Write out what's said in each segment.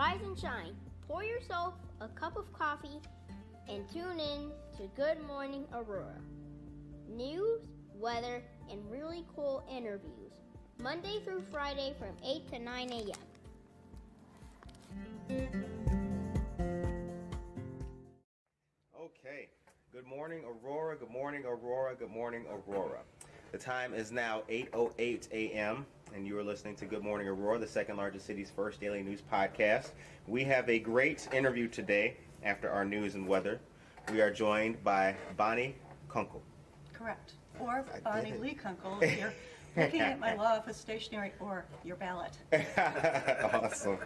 Rise and shine. Pour yourself a cup of coffee and tune in to Good Morning Aurora. News, weather, and really cool interviews. Monday through Friday from 8 to 9 a.m. Okay. Good morning, Aurora. Good morning, Aurora. Good morning, Aurora. The time is now 8:08 a.m. and you are listening to Good Morning Aurora, the second largest city's first daily news podcast. We have a great interview today after our news and weather. We are joined by Bonnie Kunkel. Correct. Or Bonnie Lee Kunkel if you're looking at my law office stationery or your ballot. Awesome.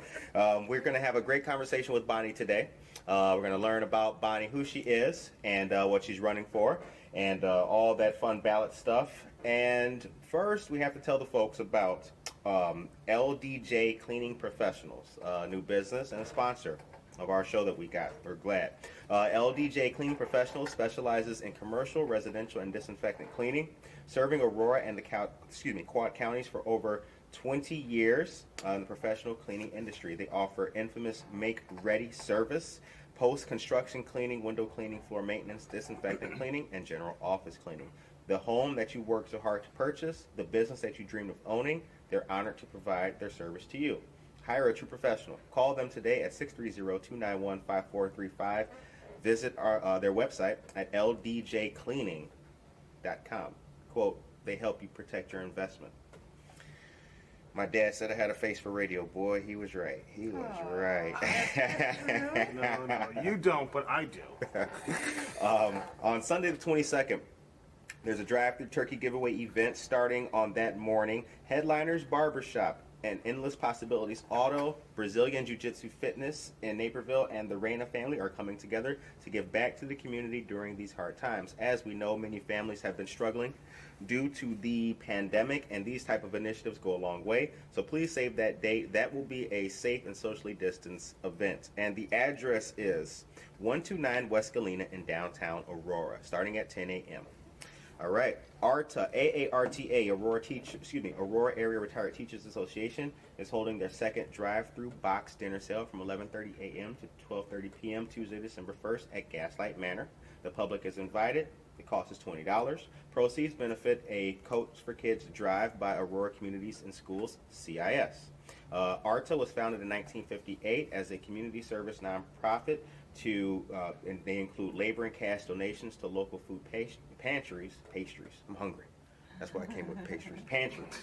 We're going to have a great conversation with Bonnie today. We're going to learn about Bonnie, who she is, and what she's running for, and all that fun ballot stuff. And first, we have to tell the folks about LDJ Cleaning Professionals, a new business and a sponsor of our show that we got. We're glad. LDJ Cleaning Professionals specializes in commercial, residential, and disinfectant cleaning, serving Aurora and the Quad Counties for over 20 years in the professional cleaning industry. They offer infamous make-ready service, post-construction cleaning, window cleaning, floor maintenance, disinfectant cleaning, and general office cleaning. The home that you worked so hard to purchase, the business that you dreamed of owning, they're honored to provide their service to you. Hire a true professional. Call them today at 630-291-5435. Visit their website at ldjcleaning.com. Quote, they help you protect your investment. My dad said I had a face for radio. Boy, he was right. He was right. No, you don't, but I do. On Sunday the 22nd, there's a drive-through turkey giveaway event starting on that morning. Headliners Barbershop and Endless Possibilities Auto, Brazilian Jiu-Jitsu Fitness in Naperville, and the Reina family are coming together to give back to the community during these hard times. As we know, many families have been struggling due to the pandemic, and these type of initiatives go a long way. So please save that date. That will be a safe and socially distanced event. And the address is 129 West Galena in downtown Aurora, starting at 10 a.m. All right, ARTA, AARTA, Aurora Area Retired Teachers Association is holding their second drive-through box dinner sale from 11:30 a.m. to 12:30 p.m. Tuesday, December 1st at Gaslight Manor. The public is invited. The cost is $20. Proceeds benefit a Coach for Kids drive by Aurora Communities and Schools, CIS. ARTA was founded in 1958 as a community service nonprofit and they include labor and cash donations to local food pantries. I'm hungry. That's why I came with pastries. Pantries.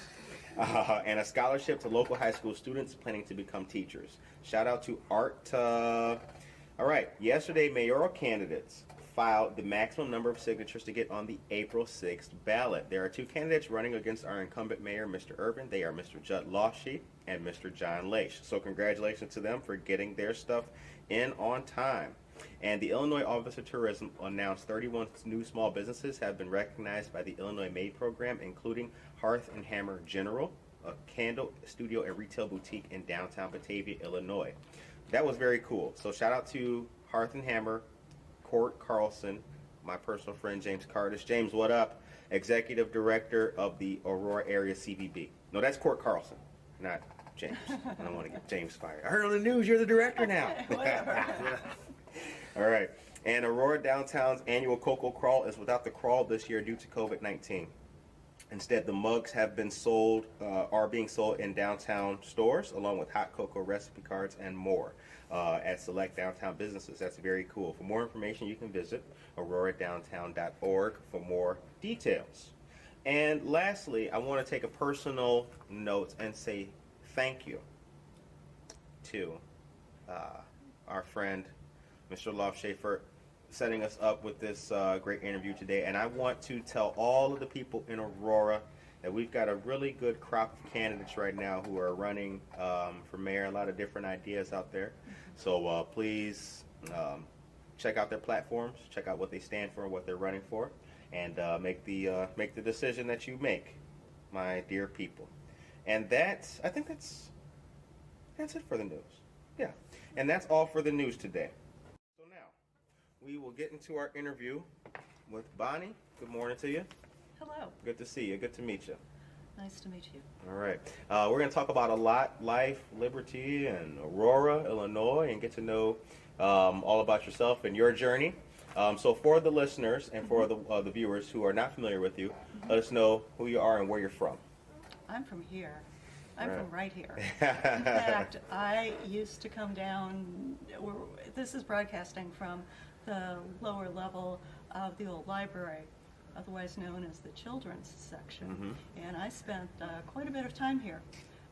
And a scholarship to local high school students planning to become teachers. Shout out to ARTA. All right. Yesterday, mayoral candidates filed the maximum number of signatures to get on the April 6th ballot. There are two candidates running against our incumbent mayor, Mr. Urban. They are Mr. Judd Lawshe and Mr. John Leish. So congratulations to them for getting their stuff in on time. And the Illinois Office of Tourism announced 31 new small businesses have been recognized by the Illinois Made program, including Hearth and Hammer General, a candle studio and retail boutique in downtown Batavia, Illinois. That was very cool. So shout out to Hearth and Hammer, Court Carlson, my personal friend James Cardis. James, what up? Executive Director of the Aurora Area CVB. No, that's Court Carlson, not James. I don't want to get James fired. I heard on the news you're the director now. All right. And Aurora Downtown's annual Cocoa Crawl is without the crawl this year due to COVID-19. Instead, the mugs are being sold in downtown stores, along with hot cocoa recipe cards and more at select downtown businesses. That's very cool. For more information, you can visit auroradowntown.org for more details. And lastly, I want to take a personal note and say thank you to our friend, Mr. Lawshe, for setting us up with this great interview today. And I want to tell all of the people in Aurora that we've got a really good crop of candidates right now who are running for mayor. A lot of different ideas out there. So please check out their platforms, check out what they stand for and what they're running for, and make the decision that you make, my dear people. And I think that's it for the news. Yeah, and that's all for the news today. So now we will get into our interview with Bonnie. Good morning to you. Hello. Good to see you. Good to meet you. Nice to meet you. All right. We're going to talk about a lot, life, liberty, and Aurora, Illinois, and get to know all about yourself and your journey. So for the listeners and for the viewers who are not familiar with you, let us know who you are and where you're from. I'm from here. I'm Right. from right here. In fact, I used to come down, this is broadcasting from the lower level of the old library, otherwise known as the children's section. And I spent quite a bit of time here,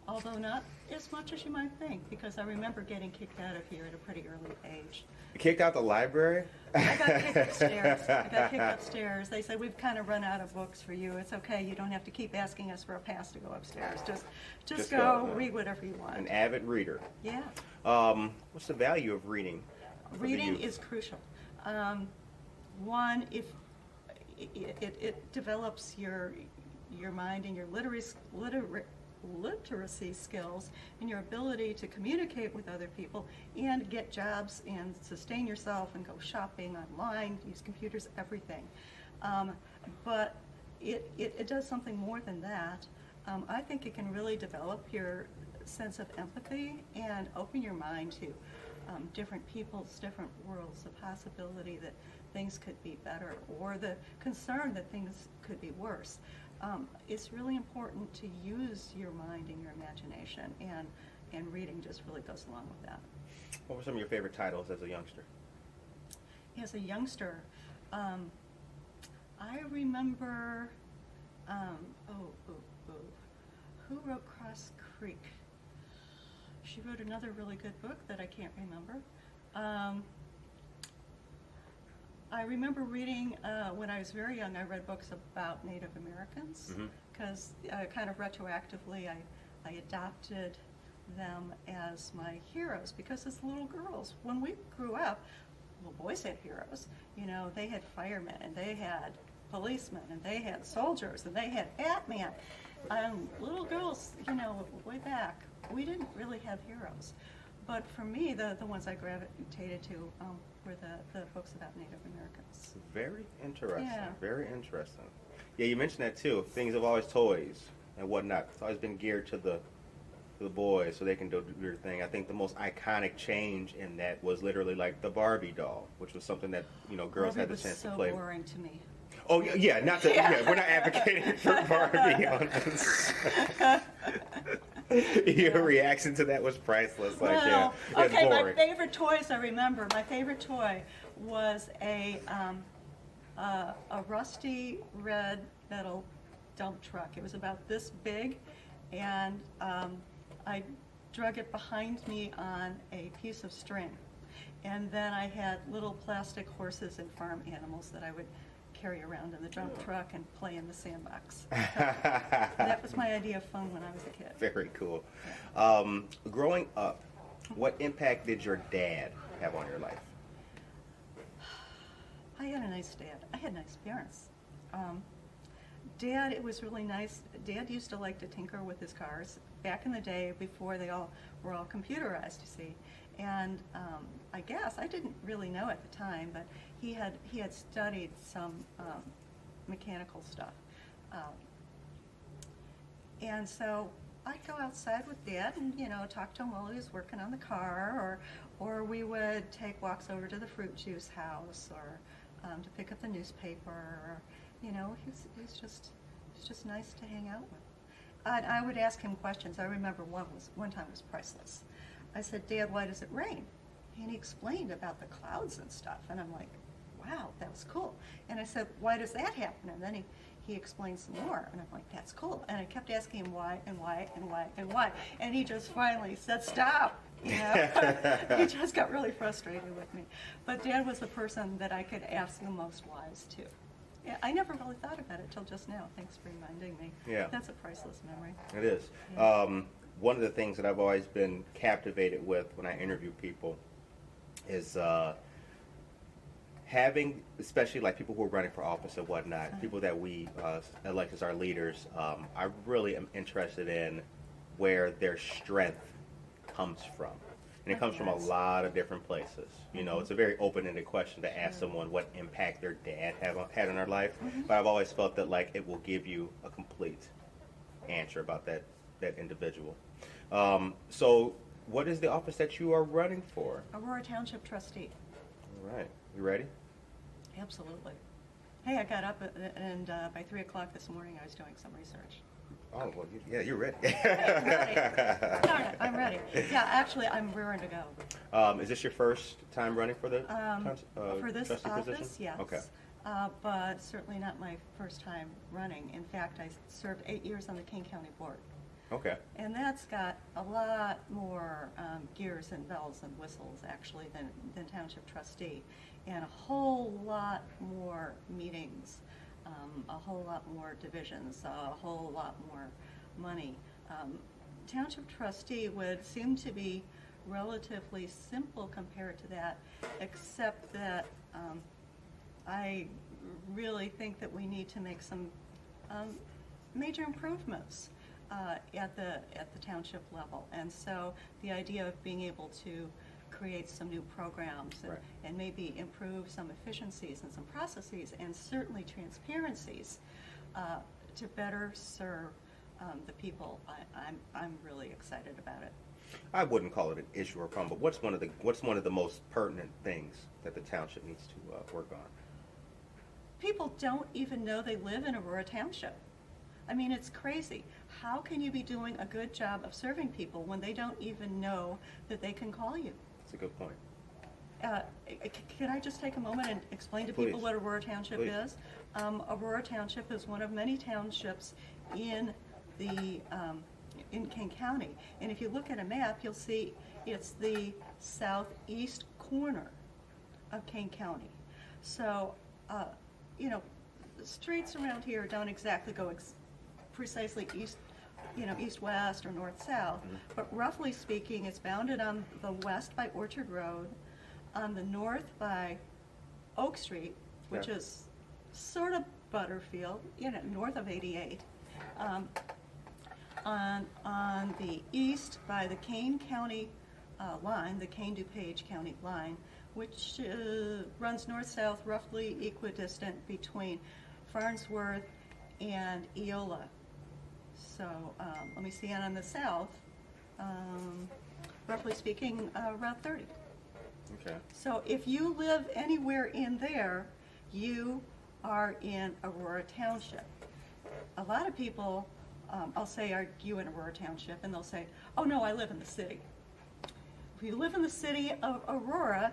although not as much as you might think, because I remember getting kicked out of here at a pretty early age. Kicked out the library? I got kicked upstairs. They said, we've kind of run out of books for you. It's okay. You don't have to keep asking us for a pass to go upstairs. Just go, read whatever you want. An avid reader. Yeah. What's the value of reading? for the Reading youth? is crucial. One, if it develops your mind and your literacy skills and your ability to communicate with other people and get jobs and sustain yourself and go shopping online, use computers, everything. But it does something more than that. I think it can really develop your sense of empathy and open your mind to different peoples, different worlds, the possibility that things could be better or the concern that things could be worse. It's really important to use your mind and your imagination, and reading just really goes along with that. What were some of your favorite titles as a youngster? As a youngster, I remember, who wrote Cross Creek? She wrote another really good book that I can't remember. I remember reading, when I was very young, I read books about Native Americans, because kind of retroactively I adopted them as my heroes, because as little girls, when we grew up, well, boys had heroes. You know, they had firemen, and they had policemen, and they had soldiers, and they had Batman. Little girls, you know, way back, we didn't really have heroes. But for me, the ones I gravitated to were the books about Native Americans. Very interesting. Yeah. Very interesting. Yeah, you mentioned that too. Things have always toys and whatnot. It's always been geared to the boys so they can do their thing. I think the most iconic change in that was literally like the Barbie doll, which was something that, you know, girls had the chance to play. It was so boring to me. Oh yeah, not to, yeah, we're not advocating for Barbie on this. Your reaction to that was priceless. Like, Well, yeah, it's okay, my boring. favorite toys, I remember, my favorite toy was a rusty red metal dump truck. It was about this big, and I drug it behind me on a piece of string. And then I had little plastic horses and farm animals that I would carry around in the dump truck and play in the sandbox. That was my idea of fun when I was a kid. Very cool. Growing up, what impact did your dad have on your life? I had a nice dad. I had nice parents. Dad, it was really nice. Dad used to like to tinker with his cars back in the day before they were all computerized, you see. And I guess, I didn't really know at the time, but he had studied some mechanical stuff. And so I'd go outside with Dad and, you know, talk to him while he was working on the car, or we would take walks over to the fruit juice house, or to pick up the newspaper, or, you know, he was just nice to hang out with. I would ask him questions. I remember one time was priceless. I said, Dad, why does it rain? And he explained about the clouds and stuff, and I'm like, wow, that was cool. And I said, why does that happen? And then he explained some more, and I'm like, that's cool. And I kept asking him why and why and why and why, and he just finally said, stop. You know, he just got really frustrated with me. But Dad was the person that I could ask the most wise to. Yeah, I never really thought about it till just now. Thanks for reminding me. Yeah. That's a priceless memory. It is. Yeah. One of the things that I've always been captivated with when I interview people is having, especially like people who are running for office and whatnot, people that we elect as our leaders, I really am interested in where their strength comes from. And it comes from a lot of different places. You know, it's a very open-ended question to ask someone what impact their dad had on their life. But I've always felt that, like, it will give you a complete answer about that individual. So what is the office that you are running for? Aurora Township Trustee. All right. You ready? Absolutely. Hey, I got up and by 3 o'clock this morning I was doing some research. Oh, well, yeah, you're ready. I'm ready. Darn it, I'm ready. Yeah, actually, I'm raring to go. Is this your first time running for the For this trustee office, position? yes. Okay. But certainly not my first time running. In fact, I served 8 years on the Kane County Board. Okay. And that's got a lot more gears and bells and whistles, actually, than Township Trustee. And a whole lot more meetings, a whole lot more divisions, a whole lot more money. Township Trustee would seem to be relatively simple compared to that, except that I really think that we need to make some major improvements at the township level. And so the idea of being able to create some new programs and maybe improve some efficiencies and some processes and certainly transparencies to better serve the people, I'm really excited about it. I wouldn't call it an issue or problem, but what's one of the most pertinent things that the township needs to work on? People don't even know they live in Aurora Township. I mean, it's crazy. How can you be doing a good job of serving people when they don't even know that they can call you? That's a good point. Can I just take a moment and explain to people what Aurora Township is? Aurora Township is one of many townships in Kane County. And if you look at a map, you'll see it's the southeast corner of Kane County. So, the streets around here don't exactly go precisely east-west or north-south, but roughly speaking, it's bounded on the west by Orchard Road, on the north by Oak Street, which is sort of Butterfield, north of 88, on the east by the Kane County line, the Kane-DuPage County line, which runs north-south, roughly equidistant between Farnsworth and Eola. So let me see, and on the south, roughly speaking, Route 30. Okay. So if you live anywhere in there, you are in Aurora Township. A lot of people, I'll say, are you in Aurora Township? And they'll say, oh no, I live in the city. If you live in the city of Aurora,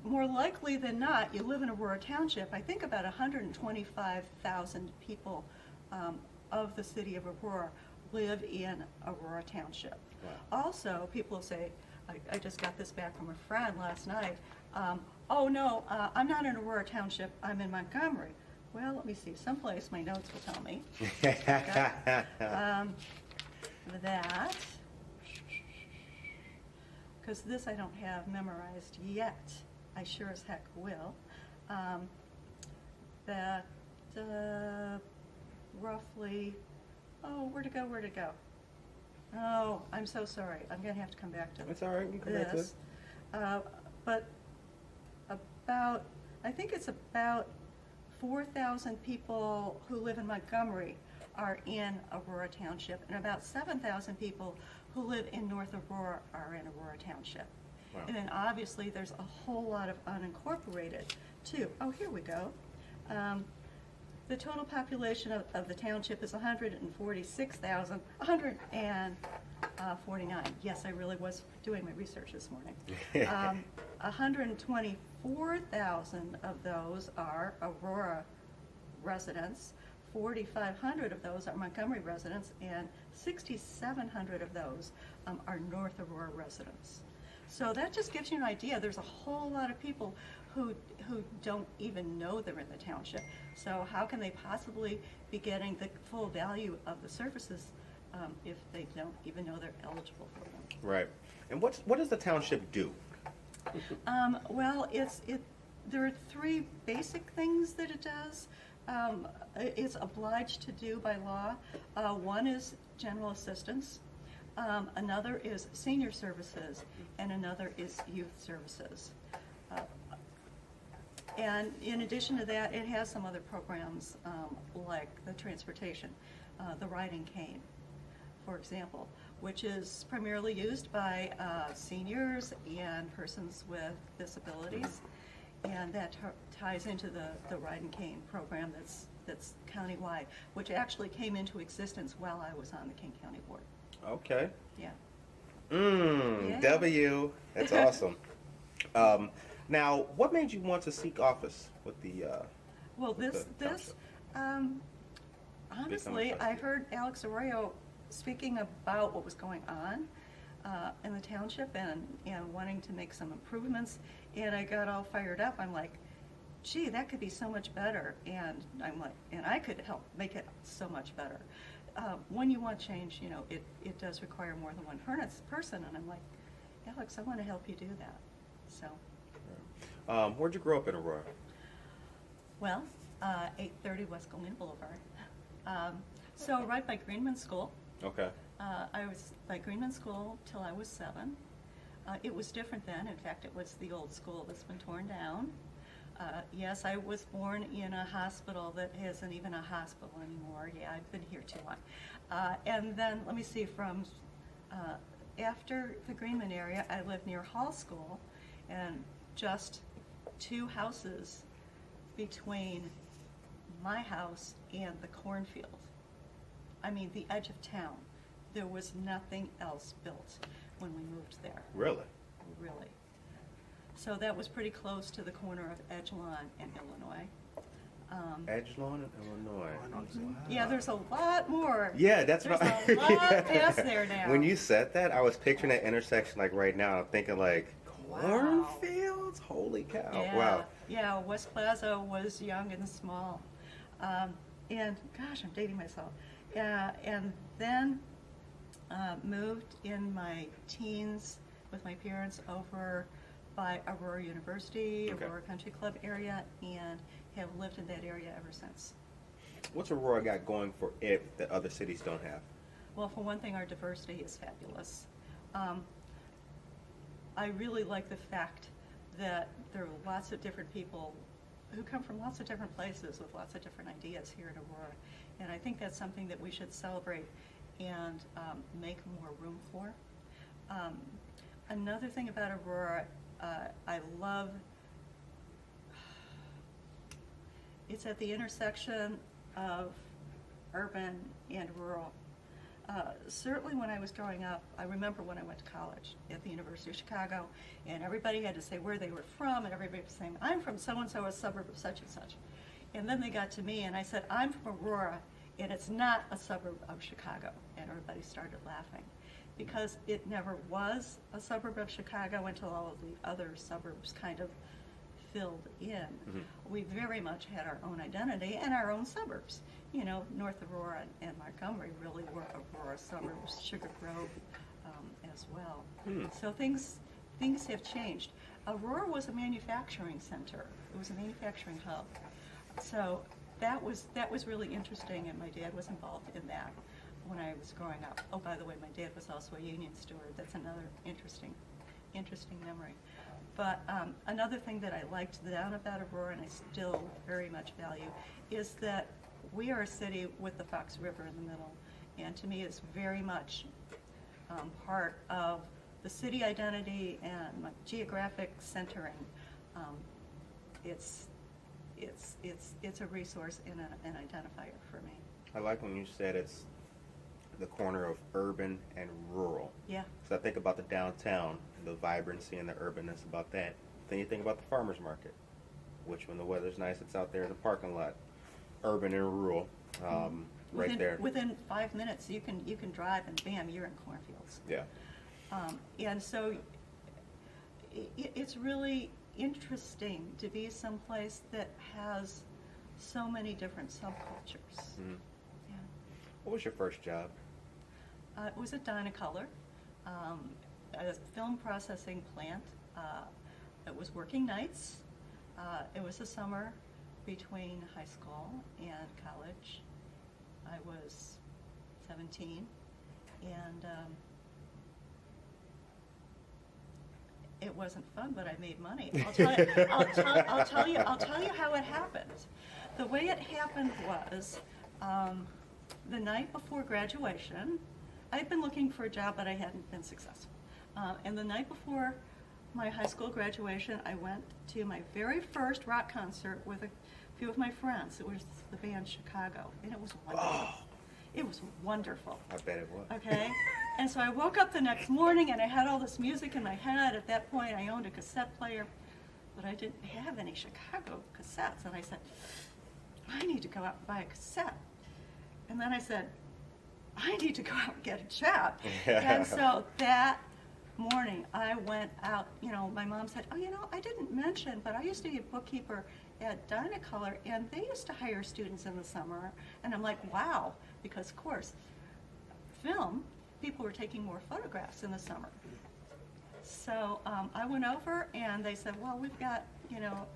more likely than not, you live in Aurora Township. I think about 125,000 people of the city of Aurora live in Aurora Township. Wow. Also, people will say, I just got this back from a friend last night, oh no, I'm not in Aurora Township, I'm in Montgomery. Well, let me see, someplace my notes will tell me. That, because this I don't have memorized yet, I sure as heck will, that roughly, where'd it go? Oh, I'm so sorry. I'm going to have to come back to That's all right. You can come back to it. But about, I think it's about 4,000 people who live in Montgomery are in Aurora Township, and about 7,000 people who live in North Aurora are in Aurora Township. Wow. And then obviously there's a whole lot of unincorporated too. Oh, here we go. The total population of the township is 149. Yes, I really was doing my research this morning. 124,000 of those are Aurora residents, 4,500 of those are Montgomery residents, and 6,700 of those are North Aurora residents. So that just gives you an idea. There's a whole lot of people who don't even know they're in the township. So how can they possibly be getting the full value of the services if they don't even know they're eligible for them? Right. And what does the township do? Well, there are three basic things that it does. It's obliged to do by law. One is general assistance. Another is senior services, and another is youth services. And in addition to that, it has some other programs like the transportation. the riding cane, for example, which is primarily used by seniors and persons with disabilities. And that ties into the riding cane program that's countywide, which actually came into existence while I was on the King County Board. Okay. Yeah. Yeah. W. That's awesome. Now, what made you want to seek office with the? Well, with this the honestly, I heard Alex Arroyo speaking about what was going on in the township and wanting to make some improvements, and I got all fired up. I'm like, gee, that could be so much better, and I'm like, and I could help make it so much better. When you want change, you know, it does require more than one person, and I'm like, Alex, I want to help you do that. So. Where'd you grow up in Aurora? Well, 830 West Galena Boulevard. So right by Greenman School. Okay. I was by Greenman School till I was 7. It was different then. In fact, it was the old school that's been torn down. Yes, I was born in a hospital that isn't even a hospital anymore. Yeah, I've been here too long. And then, let me see, from after the Greenman area, I lived near Hall School, and just 2 houses between my house and the cornfield. I mean, the edge of town. There was nothing else built when we moved there. Really? Really. So that was pretty close to the corner of Edgelon and Illinois. Edgelon in Illinois. Yeah, there's a lot more. Yeah, that's there's what a lot yeah. past there now. When you said that, I was picturing that intersection like right now. I'm thinking like, cornfields? Holy cow. Yeah, Wow. yeah, West Plaza was young and small. And gosh, I'm dating myself. And then moved in my teens with my parents over by Aurora University, Okay. Aurora Country Club area, and have lived in that area ever since. What's Aurora got going for it that other cities don't have? Well, for one thing, our diversity is fabulous. I really like the fact that there are lots of different people who come from lots of different places with lots of different ideas here in Aurora. And I think that's something that we should celebrate and make more room for. Another thing about Aurora, I love, it's at the intersection of urban and rural. Certainly when I was growing up, I remember when I went to college at the University of Chicago, and everybody had to say where they were from, and everybody was saying, I'm from so-and-so, a suburb of such and such. And then they got to me, and I said, I'm from Aurora, and it's not a suburb of Chicago. And everybody started laughing, because it never was a suburb of Chicago until all of the other suburbs kind of filled in. Mm-hmm. We very much had our own identity and our own suburbs. You know, North Aurora and Montgomery really were Aurora suburbs, Sugar Grove as well. So things have changed. Aurora was a manufacturing center. It was a manufacturing hub. So that was really interesting, and my dad was involved in that when I was growing up. Oh, by the way, my dad was also a union steward. That's another interesting memory. But another thing that I liked down about Aurora, and I still very much value, is that we are a city with the Fox River in the middle. And to me, it's very much part of the city identity and my geographic centering. It's a resource and an identifier for me. I like when you said it's the corner of urban and rural. Yeah. So I think about the downtown, the vibrancy and the urbanness about that. Then you think about the farmer's market, which when the weather's nice, it's out there in the parking lot. Urban and rural, right there. Within 5 minutes, you can drive and bam, you're in cornfields. Yeah. And so it's really interesting to be someplace that has so many different subcultures. Mm-hmm. Yeah. What was your first job? It was at Dynacolor, a film processing plant. It was working nights. It was the summer between high school and college. I was 17, and it wasn't fun, but I made money. I'll tell you how it happened. The way it happened was, the night before graduation, I had been looking for a job, but I hadn't been successful. And the night before my high school graduation, I went to my very first rock concert with a few of my friends. It was the band Chicago, and it was wonderful. Oh, It was wonderful. I bet it was. Okay? And so I woke up the next morning, and I had all this music in my head. At that point, I owned a cassette player, but I didn't have any Chicago cassettes. And I said, I need to go out and buy a cassette. And then I said, I need to go out and get a job. And so that morning, I went out. You know, my mom said, oh, you know, I didn't mention, but I used to be a bookkeeper at Dynacolor, and they used to hire students in the summer. And I'm like, wow, because of course, film, people were taking more photographs in the summer. So I went over, and they said, well, we've got, you know,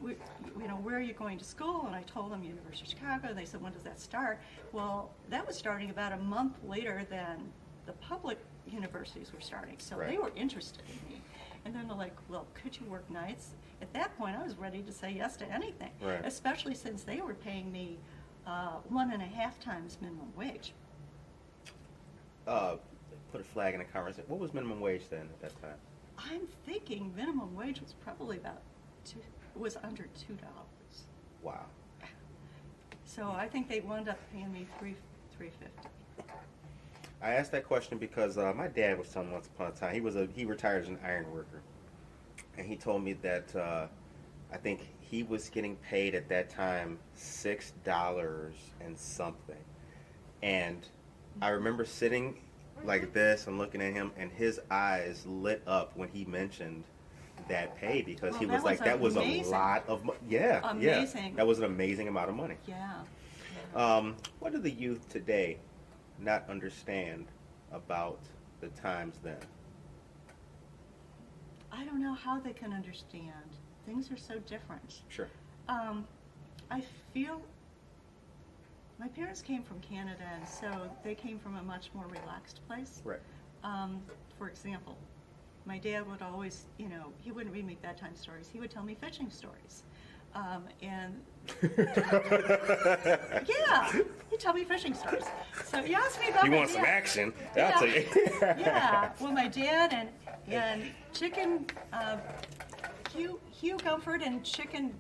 where are you going to school? And I told them University of Chicago. And they said, when does that start? Well, that was starting about a month later than the public universities were starting. So Right. they were interested in me. And then they're like, well, could you work nights? At that point, I was ready to say yes to anything, Right. especially since they were paying me 1.5 times minimum wage. Put a flag in the conversation. What was minimum wage then at that time? I'm thinking minimum wage was probably was under $2. Wow. So I think they wound up paying me $3.50. I asked that question because my dad was telling me once upon a time he retired as an iron worker, and he told me that I think he was getting paid at that time $6 and something, and I remember sitting like this and looking at him, and his eyes lit up when he mentioned that pay, because Well, he was that like, was that was a amazing. lot of money. Yeah, Amazing. yeah, that was an amazing amount of money. Yeah. What do the youth today not understand about the times then? I don't know how they can understand. Things are so different. Sure. I feel my parents came from Canada, and so they came from a much more relaxed place. Right. For example, my dad would always, you know, he wouldn't read me bedtime stories. He would tell me fishing stories. And yeah, he'd tell me fishing stories. So he asked me about You my want some dad. action? Yeah. I'll tell you. Yeah, well, my dad and Chicken Hugh Gumford and Chicken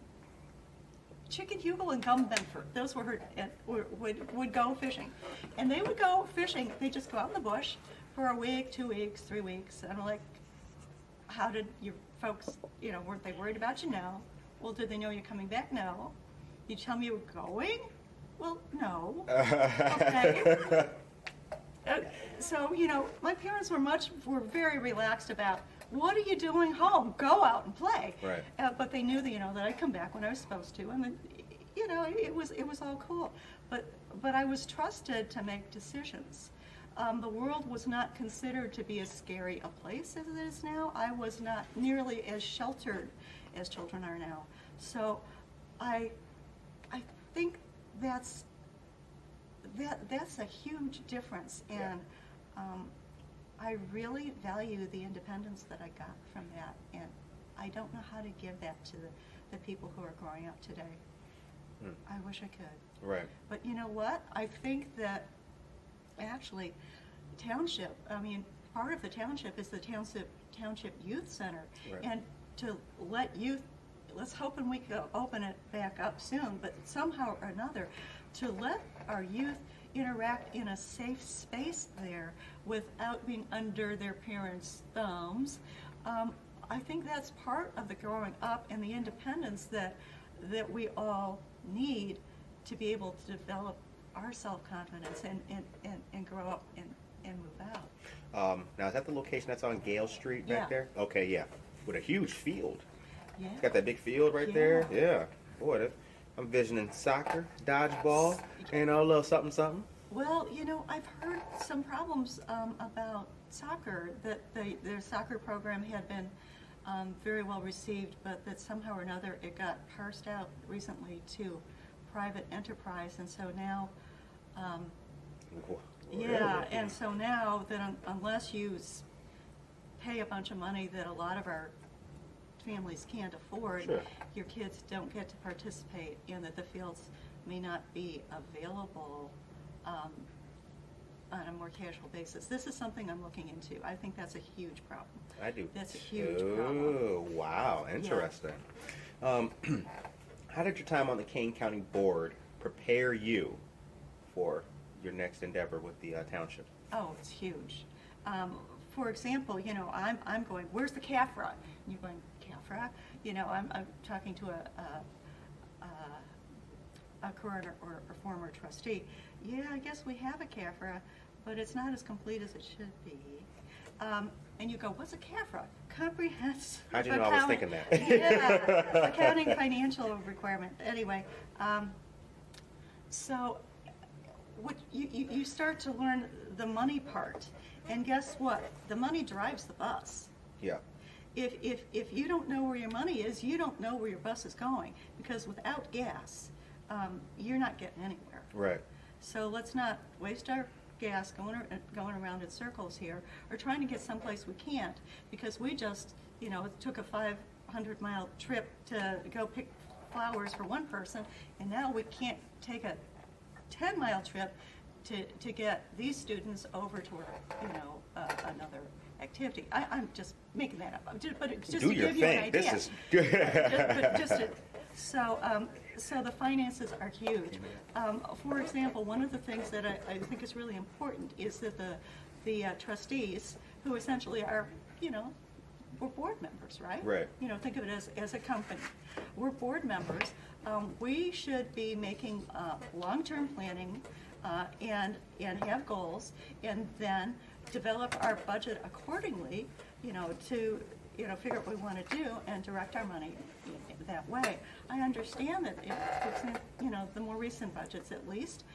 Hugel and Gum Benford. Those were would go fishing, and they would go fishing. They just go out in the bush for a week, 2 weeks, 3 weeks. And I'm like, how did your folks, you know, weren't they worried about you? No. Well, did they know you're coming back? No. You tell me you were going? Well, no. Okay. So, you know, my parents were very relaxed about, what are you doing home? Go out and play. Right. But they knew that, you know, that I'd come back when I was supposed to, and then, you know, it was all cool. But I was trusted to make decisions. The world was not considered to be as scary a place as it is now. I was not nearly as sheltered as children are now. So I think that's a huge difference, and I really value the independence that I got from that, and I don't know how to give that to the people who are growing up today. I wish I could. Right. But you know what? I think that actually township, I mean, part of the township is the Township Youth Center. Right. And to let youth, let's hope we can open it back up soon, but somehow or another, to let our youth interact in a safe space there without being under their parents' thumbs, I think that's part of the growing up and the independence that we all need to be able to develop our self-confidence and grow up and move out. Now, is that the location that's on Gale Street back Yeah. there? Okay, yeah. With a huge field. Yeah. It's got that big field right there. Yeah. Boy, I'm visioning soccer, dodgeball, and a little something, something. Well, you know, I've heard some problems about soccer, that their soccer program had been very well received, but that somehow or another it got parsed out recently to private enterprise, and so now, yeah, and so now that unless you pay a bunch of money that a lot of our families can't afford, Sure. your kids don't get to participate, and that the fields may not be available on a more casual basis. This is something I'm looking into. I think that's a huge problem. I do. That's a huge problem. Oh, wow. Interesting. How did your time on the Kane County Board prepare you for your next endeavor with the township? Oh, it's huge. For example, you know, I'm going, where's the CAFRA? And you're going, CAFRA? You know, I'm talking to a current or former trustee. Yeah, I guess we have a CAFRA, but it's not as complete as it should be. And you go, what's a CAFRA? Comprehensive. How'd you know I was thinking that? Yeah, accounting financial requirement. Anyway, so what you start to learn the money part, and guess what? The money drives the bus. Yeah. If you don't know where your money is, you don't know where your bus is going, because without gas, you're not getting anywhere. Right. So let's not waste our gas going around in circles here, or trying to get someplace we can't, because we just, you know, took a 500-mile trip to go pick flowers for one person, and now we can't take a 10-mile trip to get these students over to, you know, another activity. I'm just making that up, but it's just Do to your give you an thing. idea. This is good. So the finances are huge. For example, one of the things that I think is really important is that the trustees, who essentially are, you know, we're board members, right? Right. You know, think of it as a company. We're board members. We should be making long-term planning and have goals, and then develop our budget accordingly, you know, to, you know, figure out what we want to do and direct our money that way. I understand that, for example, you know, the more recent budgets at least,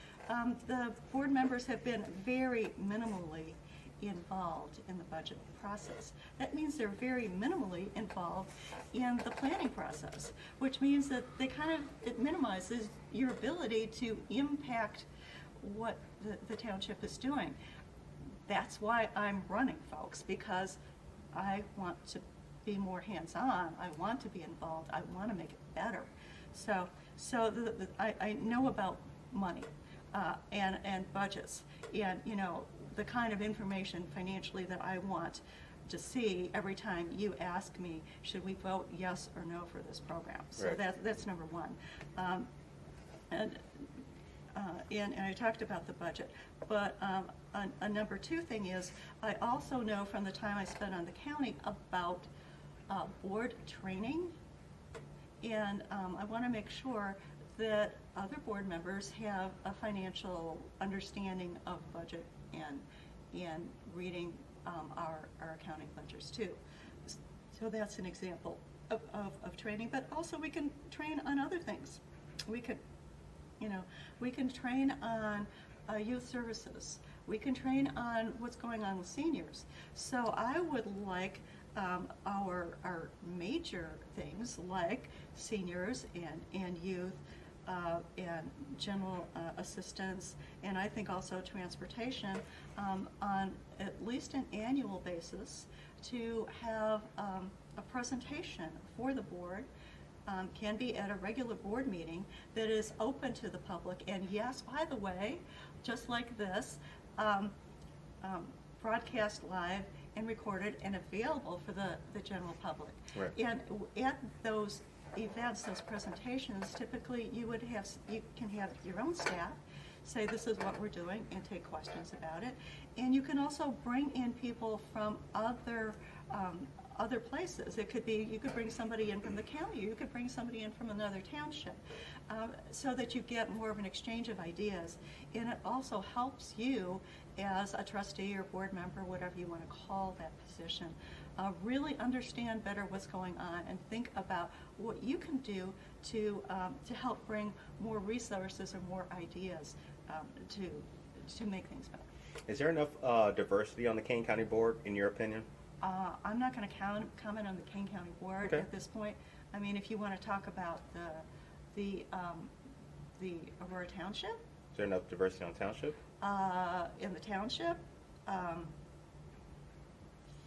the board members have been very minimally involved in the budget process. That means they're very minimally involved in the planning process, which means that they it minimizes your ability to impact what the township is doing. That's why I'm running, folks, because I want to be more hands-on. I want to be involved. I want to make it better. So I know about money and budgets, and, you know, the kind of information financially that I want to see every time you ask me, should we vote yes or no for this program? So Right. that's number one. And I talked about the budget, but a number two thing is, I also know from the time I spent on the county about board training, and I want to make sure that other board members have a financial understanding of budget and reading our accounting ledgers too. So that's an example of training, but also we can train on other things. We could, you know, we can train on youth services. We can train on what's going on with seniors. So I would like our major things like seniors and youth and general assistance, and I think also transportation, on at least an annual basis, to have a presentation for the board. Can be at a regular board meeting that is open to the public, and yes, by the way, just like this, broadcast live and recorded and available for the general public. Right. And at those events, those presentations, typically you can have your own staff say this is what we're doing and take questions about it. And you can also bring in people from other places. It could be, you could bring somebody in from the county, or you could bring somebody in from another township, so that you get more of an exchange of ideas. And it also helps you as a trustee or board member, whatever you want to call that position, really understand better what's going on and think about what you can do to help bring more resources or more ideas to make things better. Is there enough diversity on the Kane County Board, in your opinion? I'm not going to comment on the Kane County Board at this point. I mean, if you want to talk about the Aurora Township. Is there enough diversity on township? In the township,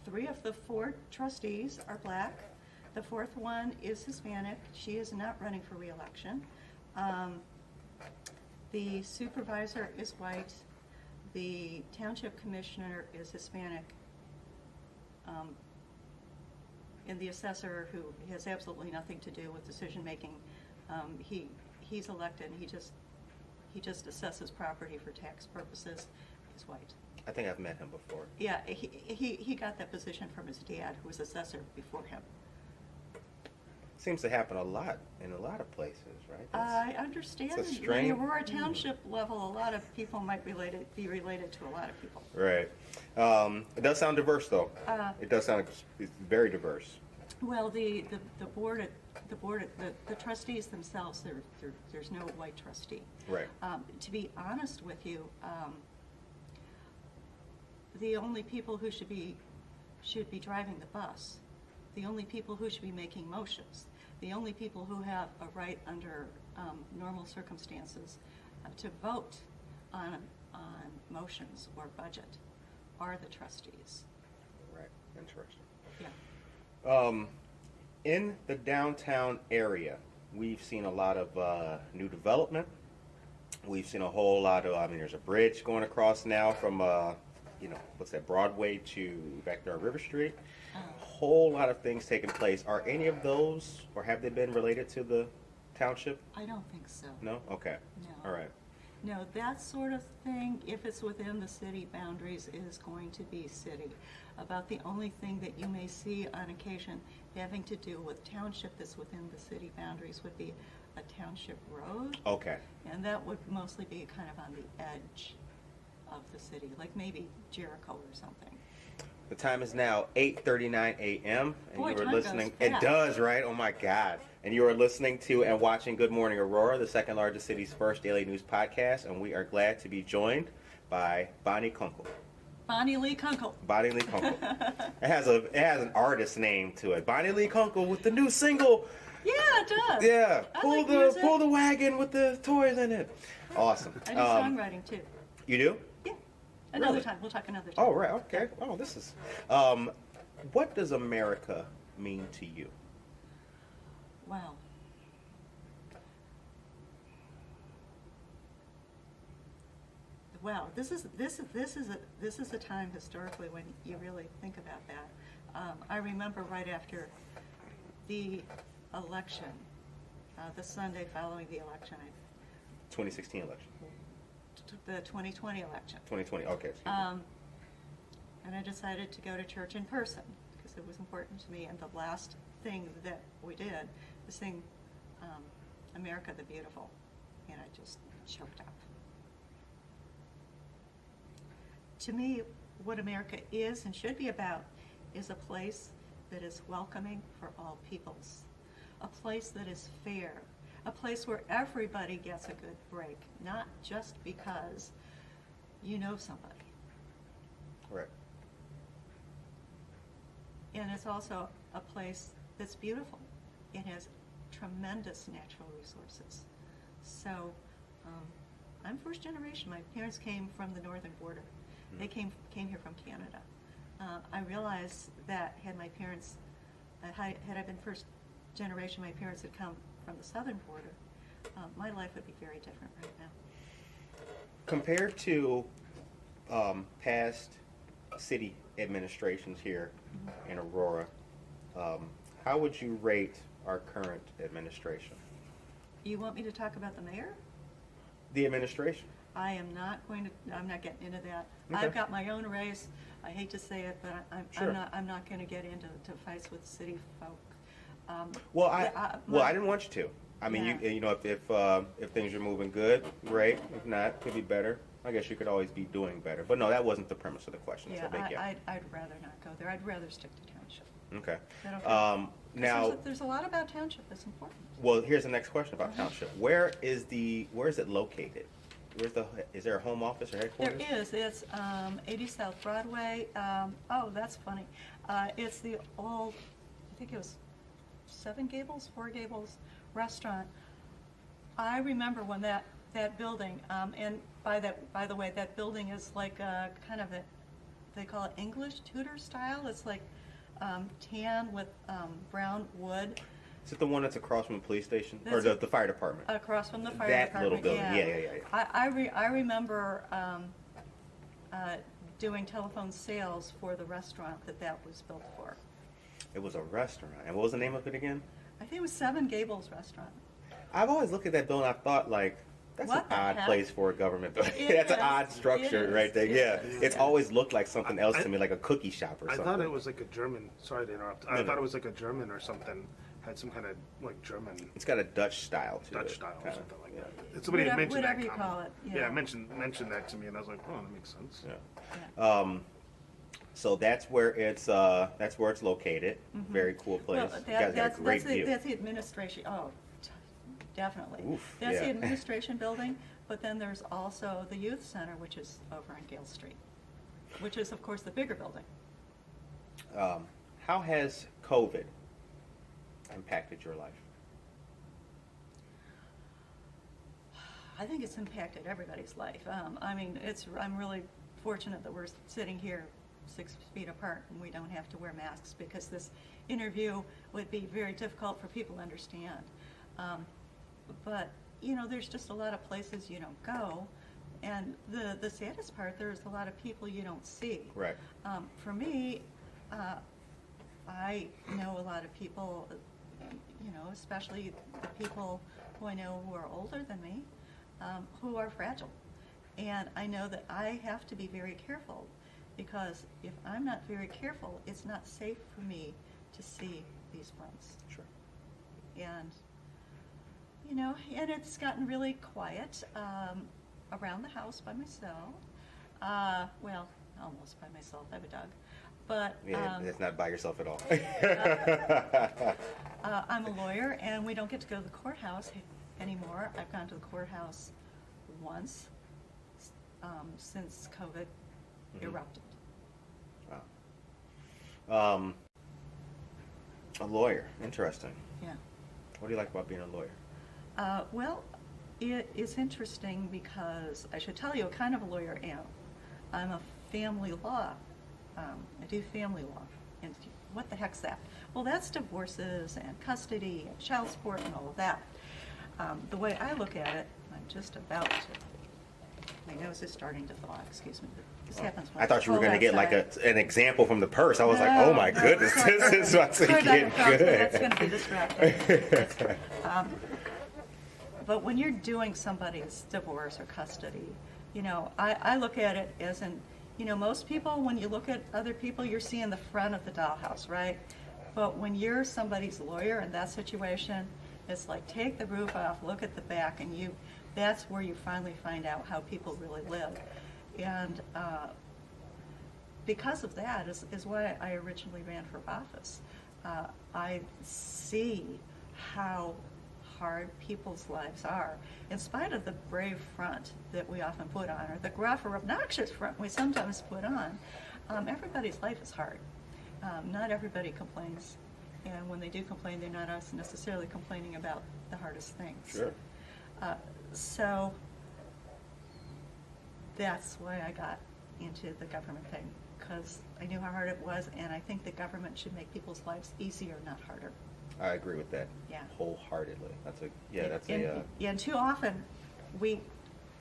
3 of the 4 trustees are black. The 4th one is Hispanic. She is not running for re-election. The supervisor is white. The township commissioner is Hispanic. And the assessor, who has absolutely nothing to do with decision making, he's elected. And he just assesses property for tax purposes. He's white. I think I've met him before. Yeah, he got that position from his dad, who was assessor before him. Seems to happen a lot in a lot of places, right? I understand. it's a In strange- the Aurora Township level, a lot of people might be related to a lot of people. Right. It does sound diverse, though. It does sound it's very diverse. Well, the trustees themselves, there's no white trustee. Right. To be honest with you, the only people who should be driving the bus, the only people who should be making motions, the only people who have a right under normal circumstances to vote on motions or budget are the trustees. Right. Interesting. Yeah. In the downtown area, we've seen a lot of new development. We've seen a whole lot of, there's a bridge going across now from, what's that, Broadway to back there on River Street. A whole lot of things taking place. Are any of those, or have they been related to the township? I don't think so. No? Okay. No. All right. No, that sort of thing, if it's within the city boundaries, is going to be city. About the only thing that you may see on occasion having to do with township that's within the city boundaries would be a township road. Okay. And that would mostly be kind of on the edge of the city, like maybe Jericho or something. The time is now 8:39 a.m. and Boy, you are time listening. goes It fast. does, right? Oh my God! And you are listening to and watching Good Morning Aurora, the second largest city's first daily news podcast, and we are glad to be joined by Bonnie Kunkel. Bonnie Lee Kunkel. Bonnie Lee Kunkel. It has an artist name to it. Bonnie Lee Kunkel with the new single. Yeah, it does. Yeah, I like music. pull the wagon with the toys in it. Awesome. I do songwriting too. You do? Yeah. Another Really? time. We'll talk another time. Oh, right. Okay. Oh, this is. What does America mean to you? Wow. Wow, this is a time historically when you really think about that. I remember right after the election, the Sunday following the election, 2016 election. the 2020 election. 2020. Okay. Excuse me. And I decided to go to church in person because it was important to me. And the last thing that we did was sing America the Beautiful. And I just choked up. To me, what America is and should be about is a place that is welcoming for all peoples, a place that is fair, a place where everybody gets a good break, not just because you know somebody. Right. And it's also a place that's beautiful. It has tremendous natural resources. So I'm first generation. My parents came from the northern border. They came here from Canada. I realized that had I been first generation, my parents had come from the southern border, my life would be very different right now. Compared to past city administrations here in Aurora, how would you rate our current administration? You want me to talk about the mayor? The administration. I'm not getting into that. Okay. I've got my own race. I hate to say it, but Sure. I'm not going to get into fights with city folk. Well, I didn't want you to. I mean, Yeah. if things are moving good, great. If not, could be better. I guess you could always be doing better. But no, that wasn't the premise of the question. Yeah, So thank you. I'd rather not go there. I'd rather stick to township. Okay. Is that okay? 'Cause Now, there's a lot about township that's important. well, here's the next question about township. Where is it located? Is there a home office or There headquarters? is. It's 80 South Broadway. That's funny. It's the old, I think it was Four Gables restaurant. I remember when that building, and by the way, that building is like kind of they call it English Tudor style. It's like tan with brown wood. Is it the one that's across from the police station or That's the fire department? Across from the fire That department. little building. Yeah. I remember doing telephone sales for the restaurant that was built for. It was a restaurant. And what was the name of it again? I think it was Seven Gables Restaurant. I've always looked at that building. I thought, like, that's What an the odd heck? place for a government building. It That's an is. odd structure It is. right there. It Yeah. is. It's always looked like something else to I- me, like a cookie shop or I something. thought it was like a German. Sorry to interrupt. I No, no. thought it was like a German or something. Had some kind of like German It's got a Dutch style to it. Dutch style or kinda. something like that. Somebody had mentioned Whatever that. you comment. call it. Yeah, mentioned that to me, and I was like, oh, that makes sense. Yeah. So that's where it's located. Very cool place. Well, you guys got a great view. that's the administration. Oh, definitely. Oof, That's the yeah. administration building, but then there's also the youth center, which is over on Gale Street, which is, of course, the bigger building. How has COVID impacted your life? I think it's impacted everybody's life. I mean, I'm really fortunate that we're sitting here 6 feet apart and we don't have to wear masks, because this interview would be very difficult for people to understand. But, you know, there's just a lot of places you don't go. And the saddest part, there's a lot of people you don't see. Right. For me, I know a lot of people, you know, especially the people who I know who are older than me, who are fragile. And I know that I have to be very careful, because if I'm not very careful, it's not safe for me to see these fronts. Sure. And, you know, and it's gotten really quiet around the house by myself. Well, almost by myself. I have a dog. But Yeah, it's not by yourself at all. I'm a lawyer, and we don't get to go to the courthouse anymore. I've gone to the courthouse once since COVID erupted. Wow. A lawyer. Interesting. Yeah. What do you like about being a lawyer? Well, it is interesting because I should tell you what kind of a lawyer I am. I'm a family law. I do family law. And what the heck's that? Well, that's divorces and custody and child support and all of that. The way I look at it, I'm just about to. My nose is starting to thaw. Excuse me. This happens when I thought you were cold going to get like outside. an example from the purse. I was like, No, oh my no, goodness, sorry. this is about to Sorry about get the frogs, but good. That's going to be distracting. But when you're doing somebody's divorce or custody, you know, I look at it as you know, most people, when you look at other people, you're seeing the front of the dollhouse, right? But when you're somebody's lawyer in that situation, it's like take the roof off, look at the back, and that's where you finally find out how people really live. And because of that is why I originally ran for office. I see how hard people's lives are, in spite of the brave front that we often put on, or the gruff or obnoxious front we sometimes put on. Everybody's life is hard. Not everybody complains, and when they do complain, they're not necessarily complaining about the hardest things. Sure. So that's why I got into the government thing, because I knew how hard it was, and I think the government should make people's lives easier, not harder. I agree with that. Yeah. Wholeheartedly. And too often,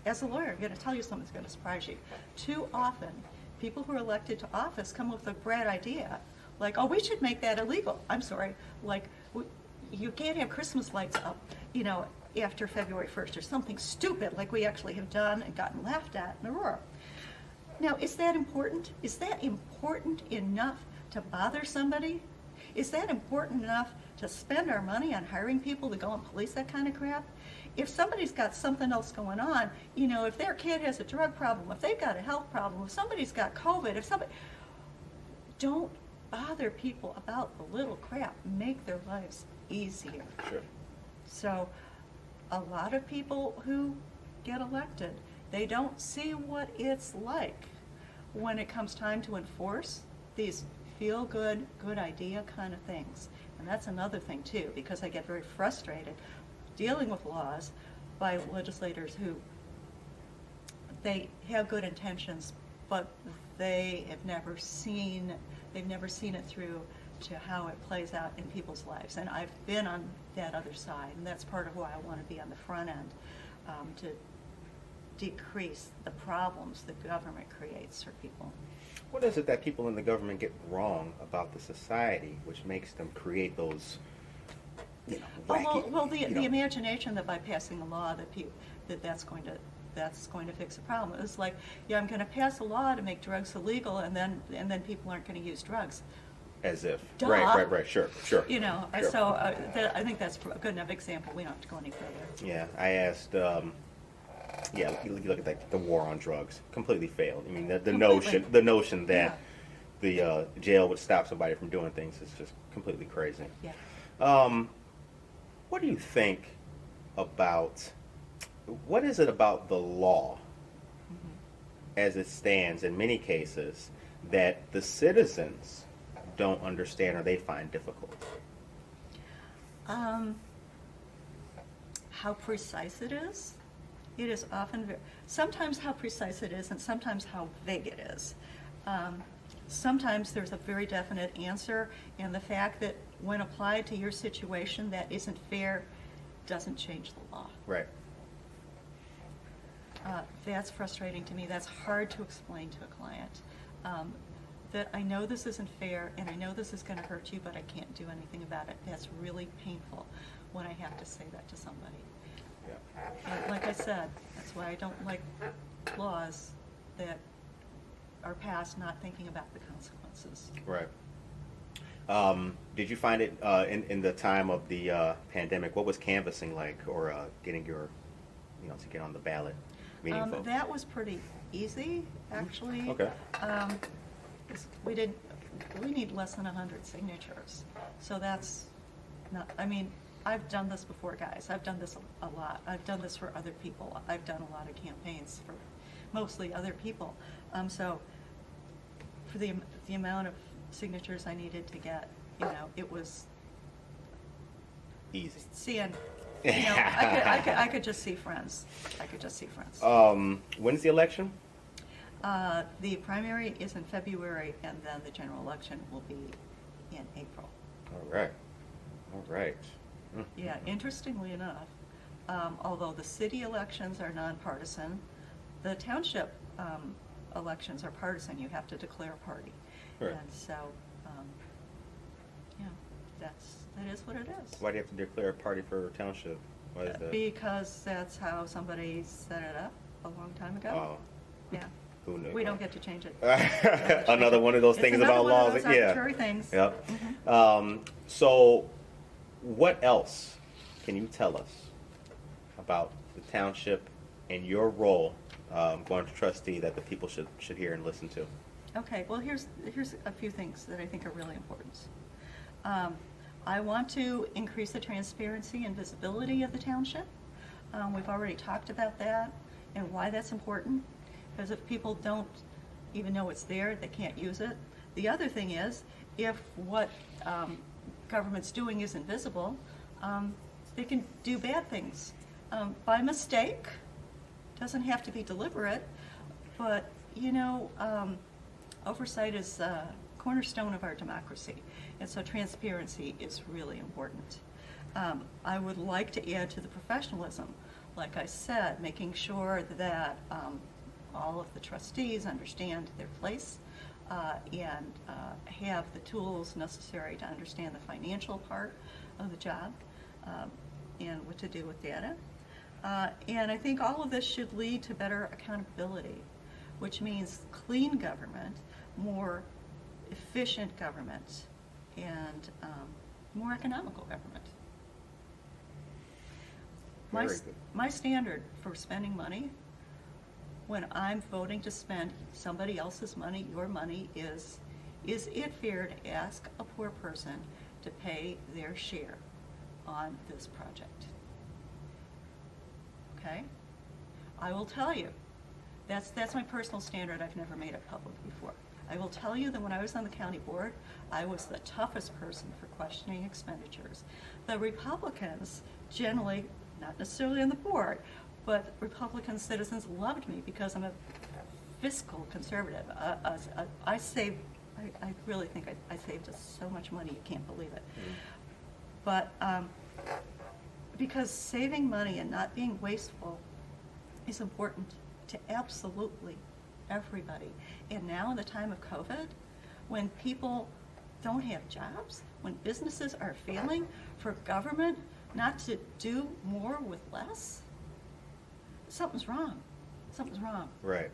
as a lawyer, I'm going to tell you something that's going to surprise you. Too often, people who are elected to office come up with a bright idea, like, oh, we should make that illegal. I'm sorry, like, you can't have Christmas lights up, you know, after February 1st, or something stupid like we actually have done and gotten laughed at in Aurora. Now, is that important? Is that important enough to bother somebody? Is that important enough to spend our money on hiring people to go and police that kind of crap? If somebody's got something else going on, you know, if their kid has a drug problem, if they've got a health problem, if somebody's got COVID, don't bother people about the little crap. Make their lives easier. Sure. So a lot of people who get elected, they don't see what it's like when it comes time to enforce these feel-good, good idea kind of things. And that's another thing too, because I get very frustrated dealing with laws by legislators who, they have good intentions, but they've never seen it through to how it plays out in people's lives. And I've been on that other side, and that's part of why I want to be on the front end, to decrease the problems the government creates for people. What is it that people in the government get wrong about the society, which makes them create those, wacky, the imagination that by passing a law that's going to fix a problem. It's like, I'm going to pass a law to make drugs illegal, and then people aren't going to use drugs. As if. Duh. Right, sure. Sure. So I think that's a good enough example. We don't have to go any further. Yeah, I asked, you look at the war on drugs, completely failed. I mean, the notion that the jail would stop somebody from doing things is just completely crazy. Yeah. What do you think about, what is it about the law as it stands in many cases that the citizens don't understand or they find difficult? How precise it is. It is often sometimes how precise it is, and sometimes how vague it is. Sometimes there's a very definite answer, and the fact that when applied to your situation that isn't fair doesn't change the law. Right. That's frustrating to me. That's hard to explain to a client. That I know this isn't fair, and I know this is going to hurt you, but I can't do anything about it. That's really painful when I have to say that to somebody. Yeah. And like I said, that's why I don't like laws that are passed not thinking about the consequences. Right. Did you find it in the time of the pandemic? What was canvassing like, or getting your, to get on the ballot? Meaningful? That was pretty easy, actually. Okay. We need less than 100 signatures, so that's not. I mean, I've done this before, guys. I've done this a lot. I've done this for other people. I've done a lot of campaigns for mostly other people. So for the amount of signatures I needed to get, it was easy. Seeing, I could just see friends. I could just see friends. When's the election? The primary is in February, and then the general election will be in April. All right. Yeah, interestingly enough, although the city elections are nonpartisan, the township elections are partisan. You have to declare a party. Right. And so, that is what it is. Why do you have to declare a party for township? Why is that? Because that's how somebody set it up a long time ago. Oh. Yeah. Who knew? We don't get to change it. Another one of those things about laws. It's another one of those arbitrary things. Yep. Mm-hmm. So, what else can you tell us about the township and your role going to trustee that the people should hear and listen to? Okay. Well, here's a few things that I think are really important. I want to increase the transparency and visibility of the township. We've already talked about that and why that's important. Because if people don't even know it's there, they can't use it. The other thing is, if what government's doing isn't visible, they can do bad things by mistake. Doesn't have to be deliberate, but oversight is a cornerstone of our democracy, and so transparency is really important. I would like to add to the professionalism, like I said, making sure that all of the trustees understand their place and have the tools necessary to understand the financial part of the job and what to do with data. And I think all of this should lead to better accountability, which means clean government, more efficient government, and more economical government. My standard for spending money, when I'm voting to spend somebody else's money, your money, is it fair to ask a poor person to pay their share on this project? Okay? I will tell you, that's my personal standard. I've never made it public before. I will tell you that when I was on the county board, I was the toughest person for questioning expenditures. The Republicans generally, not necessarily on the board, but Republican citizens loved me because I'm a fiscal conservative. I I really think I saved us so much money, you can't believe it. Mm. But because saving money and not being wasteful is important to absolutely everybody. And now in the time of COVID, when people don't have jobs, when businesses are failing, for government not to do more with less, something's wrong. Something's wrong. Right.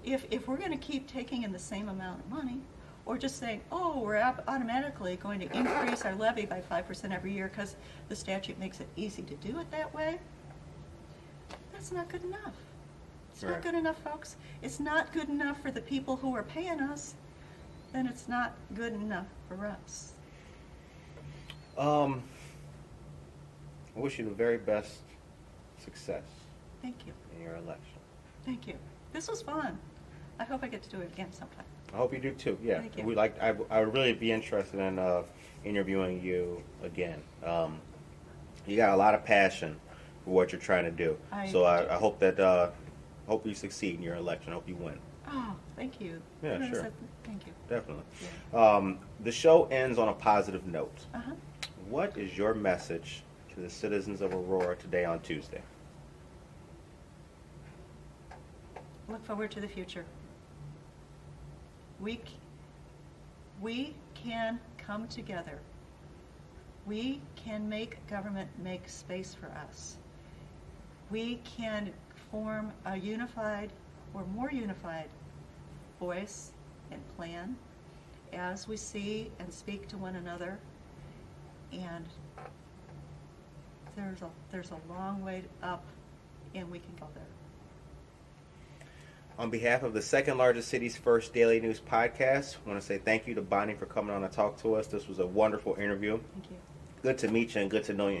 If we're going to keep taking in the same amount of money, or just saying, oh, we're automatically going to increase our levy by 5% every year because the statute makes it easy to do it that way, that's not good enough. It's Right. not good enough, folks. It's not good enough for the people who are paying us, then it's not good enough for us. I wish you the very best success Thank you. in your election. Thank you. This was fun. I hope I get to do it again sometime. I hope you do too. Yeah, Thank you. I would really be interested in interviewing you again. You got a lot of passion for what you're trying to do. So I hope that hope you succeed in your election. I hope you win. Oh, thank you. Yeah, You know, sure. Thank you. Definitely. Yeah. The show ends on a positive note. Uh-huh. What is your message to the citizens of Aurora today on Tuesday? Look forward to the future. We can come together. We can make government make space for us. We can form a unified or more unified voice and plan as we see and speak to one another. And there's a long way up, and we can go there. On behalf of the second largest city's first daily news podcast, I want to say thank you to Bonnie for coming on to talk to us. This was a wonderful interview. Thank you. Good to meet you and good to know you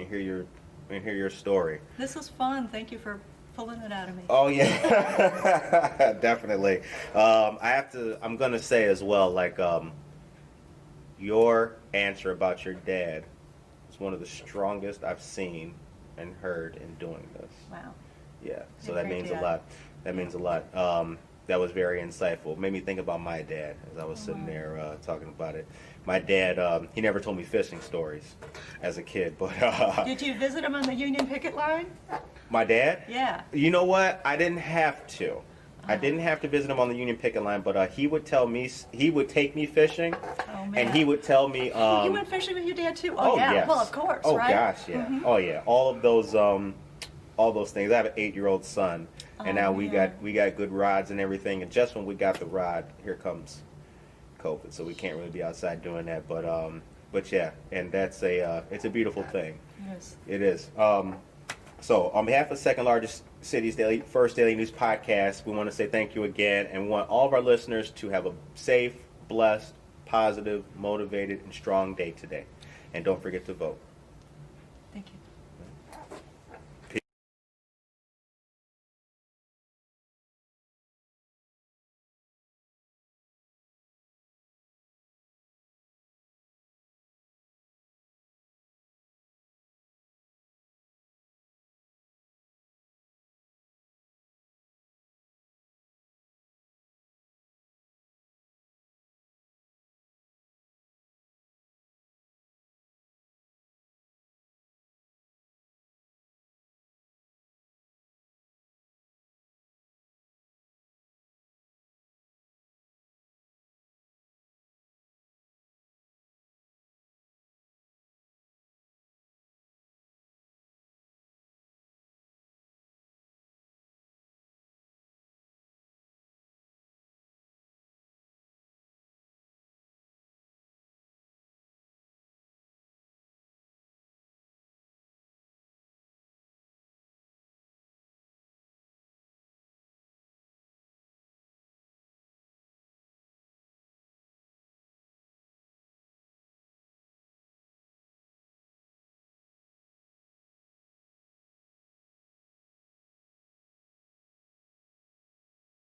and hear your story. This was fun. Thank you for pulling it out of me. Oh yeah, definitely. I'm gonna say as well, like your answer about your dad is one of the strongest I've seen and heard in doing this. Wow. Yeah, so You're a that great means a dad. lot. That means a lot. That was very insightful. Made me think about my dad as I was sitting there talking about it. My dad, he never told me fishing stories as a kid, but Did you visit him on the Union picket line? my dad, Yeah. you know what? I didn't have to. I didn't have to visit him on the Union picket line, but he would tell me, he would take me fishing, Oh, man. and he would tell me. You went fishing with your dad too? Oh, yeah. yes. Well, of course, Oh right? gosh, yeah. Mhm. Oh yeah. All those things. I have an 8-year-old son, and Oh, now man. we got good rods and everything. And just when we got the rod, here comes COVID, so we can't really be outside doing that. But yeah, and that's it's a beautiful thing. Yes. It is. So on behalf of the second largest city's first daily news podcast, we want to say thank you again, and we want all of our listeners to have a safe, blessed, positive, motivated, and strong day today. And don't forget to vote.